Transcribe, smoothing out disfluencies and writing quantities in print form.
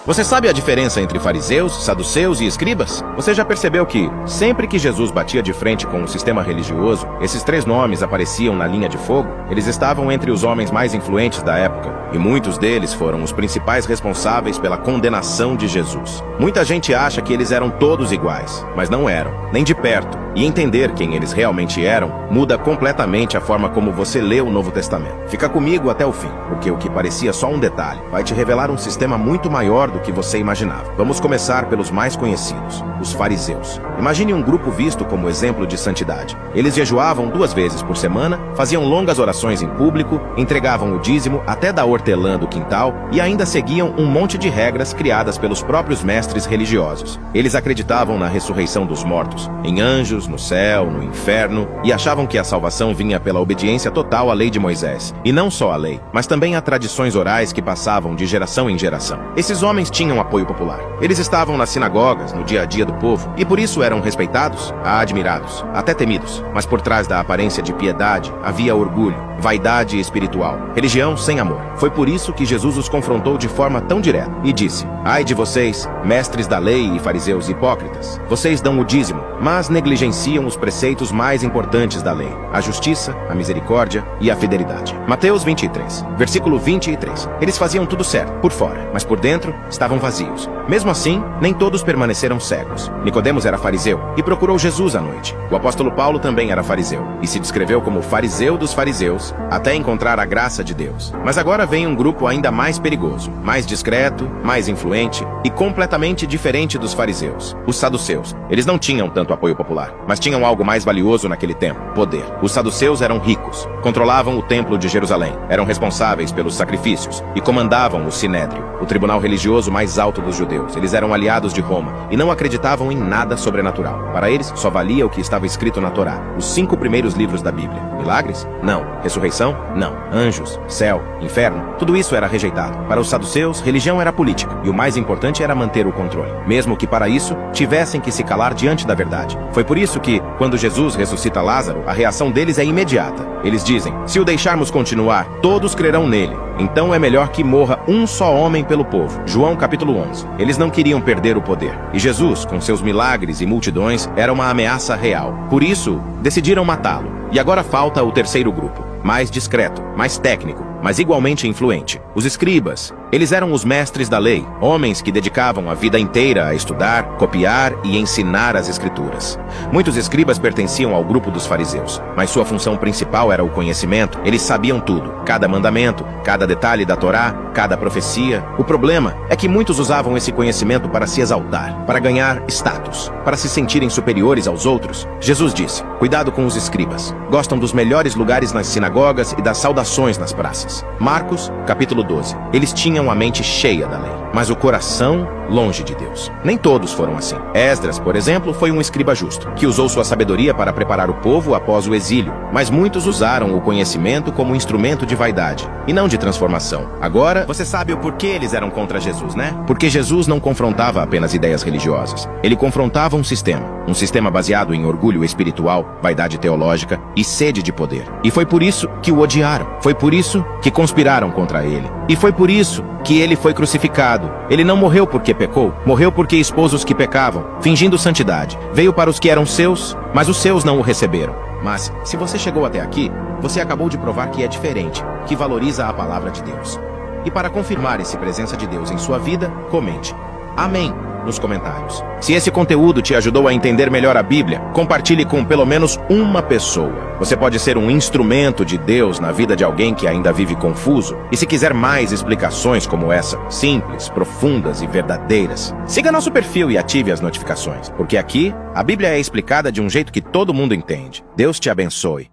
Você sabe a diferença entre fariseus, saduceus e escribas? Você já percebeu que, sempre que Jesus batia de frente com o sistema religioso, esses três nomes apareciam na linha de fogo? Eles estavam entre os homens mais influentes da época, e muitos deles foram os principais responsáveis pela condenação de Jesus. Muita gente acha que eles eram todos iguais, mas não eram, nem de perto. E entender quem eles realmente eram muda completamente a forma como você lê o Novo Testamento. Fica comigo até o fim, porque o que parecia só um detalhe vai te revelar um sistema muito maior do que você imaginava. Vamos começar pelos mais conhecidos, os fariseus. Imagine um grupo visto como exemplo de santidade. Eles jejuavam 2 vezes por semana, faziam longas orações em público, entregavam o dízimo até da hortelã do quintal e ainda seguiam um monte de regras criadas pelos próprios mestres religiosos. Eles acreditavam na ressurreição dos mortos, em anjos, no céu, no inferno, e achavam que a salvação vinha pela obediência total à lei de Moisés. E não só à lei, mas também a tradições orais que passavam de geração em geração. Esses homens tinham apoio popular. Eles estavam nas sinagogas, no dia a dia do povo, e por isso eram respeitados, admirados, até temidos. Mas por trás da aparência de piedade havia orgulho, vaidade espiritual, religião sem amor. Foi por isso que Jesus os confrontou de forma tão direta e disse: "Ai de vocês, mestres da lei e fariseus hipócritas! Vocês dão o dízimo, mas negligenciam os preceitos mais importantes da lei: a justiça, a misericórdia e a fidelidade." Mateus 23, versículo 23. Eles faziam tudo certo, por fora, mas por dentro estavam vazios. Mesmo assim, nem todos permaneceram cegos. Nicodemos era fariseu e procurou Jesus à noite. O apóstolo Paulo também era fariseu e se descreveu como fariseu dos fariseus até encontrar a graça de Deus. Mas agora vem um grupo ainda mais perigoso, mais discreto, mais influente e completamente diferente dos fariseus: os saduceus. Eles não tinham tanto apoio popular, mas tinham algo mais valioso naquele tempo: poder. Os saduceus eram ricos, controlavam o templo de Jerusalém, eram responsáveis pelos sacrifícios e comandavam o Sinédrio, o tribunal religioso mais alto dos judeus. Eles eram aliados de Roma e não acreditavam em nada sobrenatural. Para eles, só valia o que estava escrito na Torá, os 5 primeiros livros da Bíblia. Milagres? Não. Ressurreição? Não. Anjos, céu, inferno, tudo isso era rejeitado. Para os saduceus, religião era política, e o mais importante era manter o controle, mesmo que para isso tivessem que se calar diante da verdade. Foi por isso que, quando Jesus ressuscita Lázaro, a reação deles é imediata. Eles dizem: "Se o deixarmos continuar, todos crerão nele. Então é melhor que morra um só homem pelo povo." João capítulo 11. Eles não queriam perder o poder. E Jesus, com seus milagres e multidões, era uma ameaça real. Por isso, decidiram matá-lo. E agora falta o terceiro grupo, mais discreto, mais técnico, mas igualmente influente: os escribas. Eles eram os mestres da lei, homens que dedicavam a vida inteira a estudar, copiar e ensinar as escrituras. Muitos escribas pertenciam ao grupo dos fariseus, mas sua função principal era o conhecimento. Eles sabiam tudo, cada mandamento, cada detalhe da Torá, cada profecia. O problema é que muitos usavam esse conhecimento para se exaltar, para ganhar status, para se sentirem superiores aos outros. Jesus disse: "Cuidado com os escribas. Gostam dos melhores lugares nas sinagogas e das saudações nas praças." Marcos, capítulo 12. Eles tinham a mente cheia da lei, mas o coração longe de Deus. Nem todos foram assim. Esdras, por exemplo, foi um escriba justo, que usou sua sabedoria para preparar o povo após o exílio, mas muitos usaram o conhecimento como instrumento de vaidade, e não de transformação. Agora, você sabe o porquê eles eram contra Jesus, né? Porque Jesus não confrontava apenas ideias religiosas. Ele confrontava um sistema baseado em orgulho espiritual, vaidade teológica e sede de poder. E foi por isso que o odiaram. Foi por isso que conspiraram contra ele. E foi por isso que ele foi crucificado. Ele não morreu porque pecou, morreu porque expôs os que pecavam, fingindo santidade. Veio para os que eram seus, mas os seus não o receberam. Mas, se você chegou até aqui, você acabou de provar que é diferente, que valoriza a palavra de Deus. E para confirmar essa presença de Deus em sua vida, comente "Amém" nos comentários. Se esse conteúdo te ajudou a entender melhor a Bíblia, compartilhe com pelo menos uma pessoa. Você pode ser um instrumento de Deus na vida de alguém que ainda vive confuso. E se quiser mais explicações como essa, simples, profundas e verdadeiras, siga nosso perfil e ative as notificações, porque aqui a Bíblia é explicada de um jeito que todo mundo entende. Deus te abençoe.